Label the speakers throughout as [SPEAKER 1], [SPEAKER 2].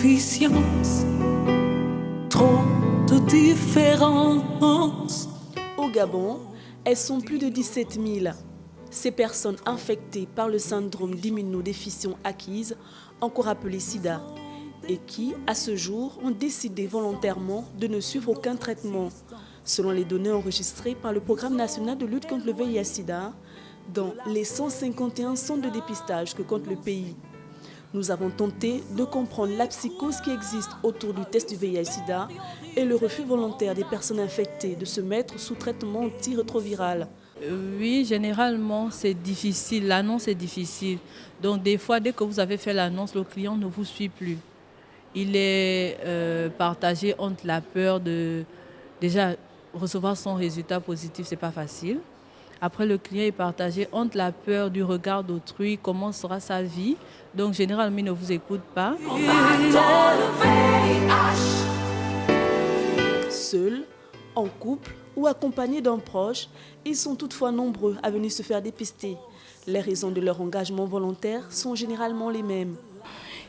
[SPEAKER 1] déficience, trop de différence.
[SPEAKER 2] Au Gabon, elles sont plus de 17 000. Ces personnes infectées par le syndrome d'immunodéficience acquise, encore appelé SIDA, et qui, à ce jour, ont décidé volontairement de ne suivre aucun traitement, selon les données enregistrées par le Programme national de lutte contre le VIH-Sida, dans les 151 centres de dépistage que compte le pays. Nous avons tenté de comprendre la psychose qui existe autour du test du VIH-Sida et le refus volontaire des personnes infectées de se mettre sous traitement antirétroviral.
[SPEAKER 3] Oui, généralement, c'est difficile. L'annonce est difficile. Donc, des fois, dès que vous avez fait l'annonce, le client ne vous suit plus. Il est partagé entre la peur de déjà recevoir son résultat positif, ce n'est pas facile. Après, le client est partagé entre la peur du regard d'autrui, comment sera sa vie. Donc, généralement, il ne vous écoute pas.
[SPEAKER 2] Seuls, en couple ou accompagnés d'un proche, ils sont toutefois nombreux à venir se faire dépister. Les raisons de leur engagement volontaire sont généralement les mêmes.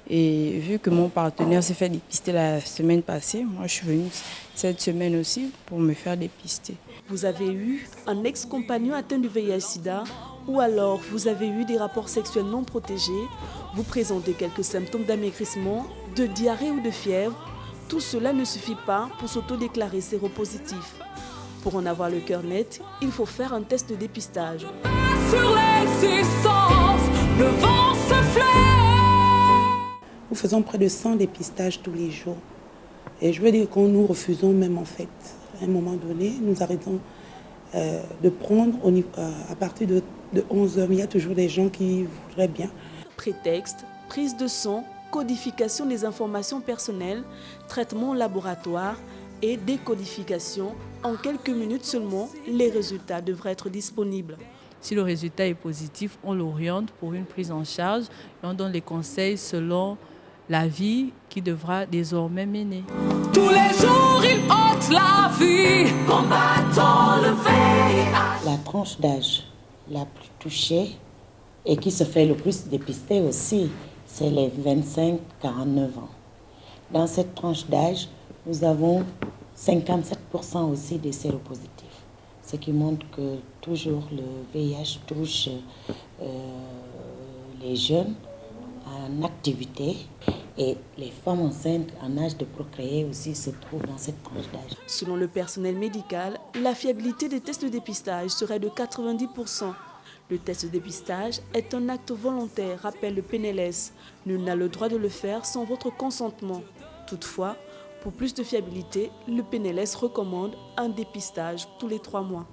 [SPEAKER 4] Et vu que mon partenaire s'est fait dépister la semaine passée, moi je suis venue cette semaine aussi pour me faire dépister.
[SPEAKER 2] Vous avez eu un ex-compagnon atteint du VIH-Sida ou alors vous avez eu des rapports sexuels non protégés, vous présentez quelques symptômes d'amaigrissement, de diarrhée ou de fièvre. Tout cela ne suffit pas pour s'autodéclarer séropositif. Pour en avoir le cœur net, il faut faire un test de dépistage.
[SPEAKER 1] Sur l'existence, le vent souffle.
[SPEAKER 5] Nous faisons près de 100 dépistages tous les jours. Et je veux dire qu'on nous refusons même en fait. À un moment donné, nous arrêtons de prendre à partir de 11 h. Il y a toujours des gens qui voudraient bien.
[SPEAKER 2] Prétexte, prise de sang, codification des informations personnelles, traitement en laboratoire et décodification. En quelques minutes seulement, les résultats devraient être disponibles.
[SPEAKER 3] Si le résultat est positif, on l'oriente pour une prise en charge et on donne les conseils selon la vie qu'il devra désormais mener.
[SPEAKER 1] Tous les jours, il ôte la vie, combattant le VIH.
[SPEAKER 6] La tranche d'âge la plus touchée et qui se fait le plus dépister aussi, c'est les 25-49 ans. Dans cette tranche d'âge, nous avons 57% aussi des séropositifs, ce qui montre que toujours le VIH touche les jeunes en activité et les femmes enceintes en âge de procréer aussi se trouvent dans cette tranche d'âge.
[SPEAKER 2] Selon le personnel médical, la fiabilité des tests de dépistage serait de 90%. Le test de dépistage est un acte volontaire, rappelle le PNLS. Nul n'a le droit de le faire sans votre consentement. Toutefois, pour plus de fiabilité, le PNLS recommande un dépistage tous les 3 mois.